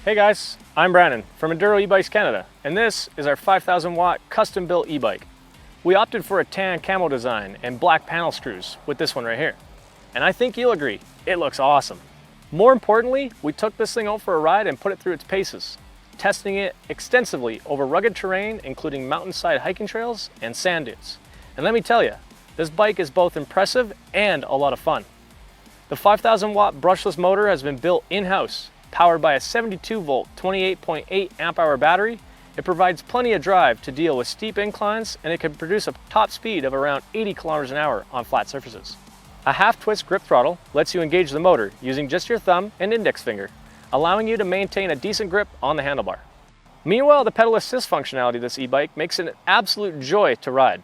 Hey guys, I'm Brandon from Enduro E-Bikes Canada, and this is our 5000 watt custom built e-bike. We opted for a tan camo design and black panel screws with this one right here. And I think you'll agree, it looks awesome. More importantly, we took this thing out for a ride and put it through its paces, testing it extensively over rugged terrain, including mountainside hiking trails and sand dunes. And let me tell you, this bike is both impressive and a lot of fun. The 5000 watt brushless motor has been built in-house. Powered by a 72 volt 28.8 amp hour battery, it provides plenty of drive to deal with steep inclines, and it can produce a top speed of around 80 kilometers an hour on flat surfaces. A half twist grip throttle lets you engage the motor using just your thumb and index finger, allowing you to maintain a decent grip on the handlebar. Meanwhile, the pedal assist functionality of this e-bike makes it an absolute joy to ride.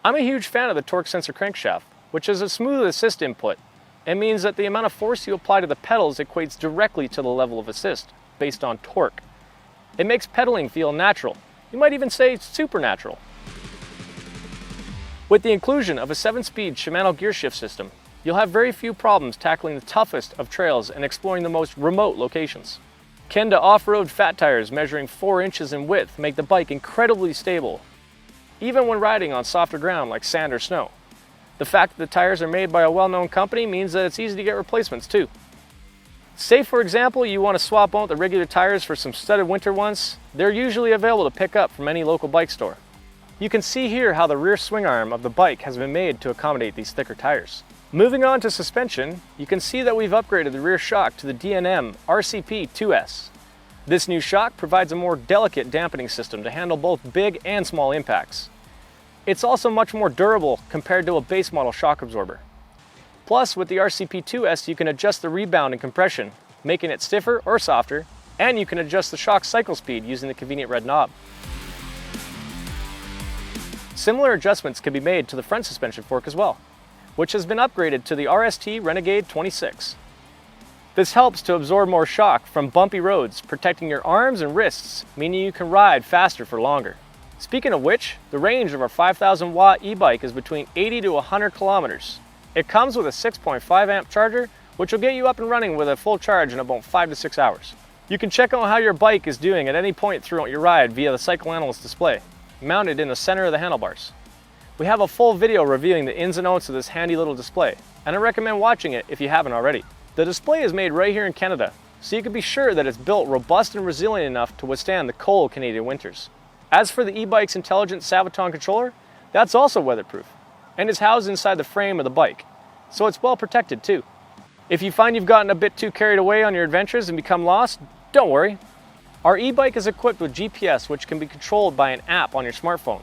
I'm a huge fan of the torque sensor crankshaft, which is a smooth assist input. It means that the amount of force you apply to the pedals equates directly to the level of assist, based on torque. It makes pedaling feel natural. You might even say supernatural. With the inclusion of a 7-speed Shimano gear shift system, you'll have very few problems tackling the toughest of trails and exploring the most remote locations. Kenda off-road fat tires measuring 4 inches in width make the bike incredibly stable, even when riding on softer ground like sand or snow. The fact that the tires are made by a well-known company means that it's easy to get replacements too. Say for example you want to swap out the regular tires for some studded winter ones, they're usually available to pick up from any local bike store. You can see here how the rear swing arm of the bike has been made to accommodate these thicker tires. Moving on to suspension, you can see that we've upgraded the rear shock to the D&M RCP 2S. This new shock provides a more delicate dampening system to handle both big and small impacts. It's also much more durable compared to a base model shock absorber. Plus, with the RCP2S, you can adjust the rebound and compression, making it stiffer or softer, and you can adjust the shock cycle speed using the convenient red knob. Similar adjustments can be made to the front suspension fork as well, which has been upgraded to the RST Renegade 26. This helps to absorb more shock from bumpy roads, protecting your arms and wrists, meaning you can ride faster for longer. Speaking of which, the range of our 5000 watt e-bike is between 80 to 100 kilometers. It comes with a 6.5 amp charger, which will get you up and running with a full charge in about 5 to 6 hours. You can check out how your bike is doing at any point throughout your ride via the Cycle Analyst display, mounted in the center of the handlebars. We have a full video reviewing the ins and outs of this handy little display, and I recommend watching it if you haven't already. The display is made right here in Canada, so you can be sure that it's built robust and resilient enough to withstand the cold Canadian winters. As for the e-bike's intelligent Sabvoton controller, that's also weatherproof and is housed inside the frame of the bike, so it's well protected too. If you find you've gotten a bit too carried away on your adventures and become lost, don't worry. Our e-bike is equipped with GPS, which can be controlled by an app on your smartphone.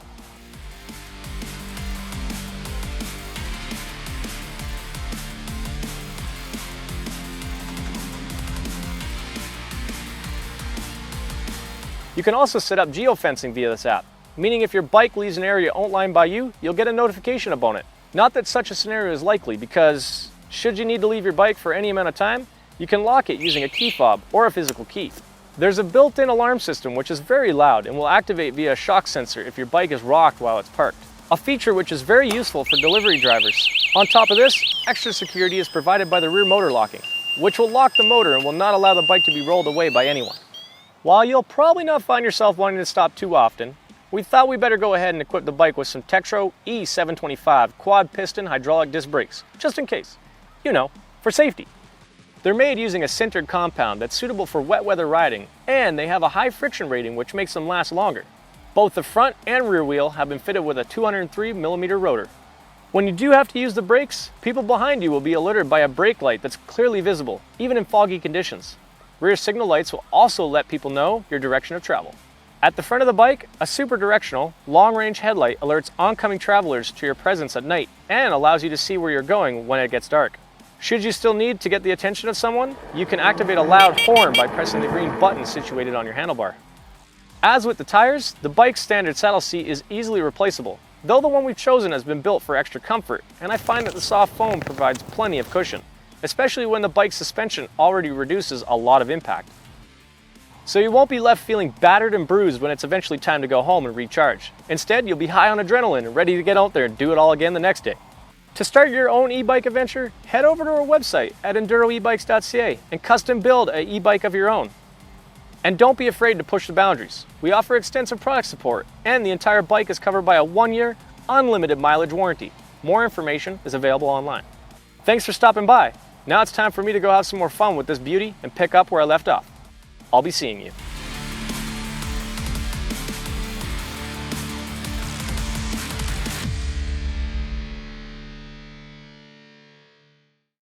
You can also set up geofencing via this app, meaning if your bike leaves an area outlined by you, you'll get a notification about it. Not that such a scenario is likely, because should you need to leave your bike for any amount of time, you can lock it using a key fob or a physical key. There's a built-in alarm system which is very loud and will activate via a shock sensor if your bike is rocked while it's parked. A feature which is very useful for delivery drivers. On top of this, extra security is provided by the rear motor locking, which will lock the motor and will not allow the bike to be rolled away by anyone. While you'll probably not find yourself wanting to stop too often, we thought we'd better go ahead and equip the bike with some Tektro E725 quad piston hydraulic disc brakes, just in case. You know, for safety. They're made using a sintered compound that's suitable for wet weather riding, and they have a high friction rating which makes them last longer. Both the front and rear wheel have been fitted with a 203mm rotor. When you do have to use the brakes, people behind you will be alerted by a brake light that's clearly visible, even in foggy conditions. Rear signal lights will also let people know your direction of travel. At the front of the bike, a super directional, long-range headlight alerts oncoming travelers to your presence at night and allows you to see where you're going when it gets dark. Should you still need to get the attention of someone, you can activate a loud horn by pressing the green button situated on your handlebar. As with the tires, the bike's standard saddle seat is easily replaceable, though the one we've chosen has been built for extra comfort, and I find that the soft foam provides plenty of cushion, especially when the bike's suspension already reduces a lot of impact. So you won't be left feeling battered and bruised when it's eventually time to go home and recharge. Instead, you'll be high on adrenaline and ready to get out there and do it all again the next day. To start your own e-bike adventure, head over to our website at enduroebikes.ca and custom build an e-bike of your own. And don't be afraid to push the boundaries. We offer extensive product support, and the entire bike is covered by a 1-year, unlimited mileage warranty. More information is available online. Thanks for stopping by. Now it's time for me to go have some more fun with this beauty and pick up where I left off. I'll be seeing you.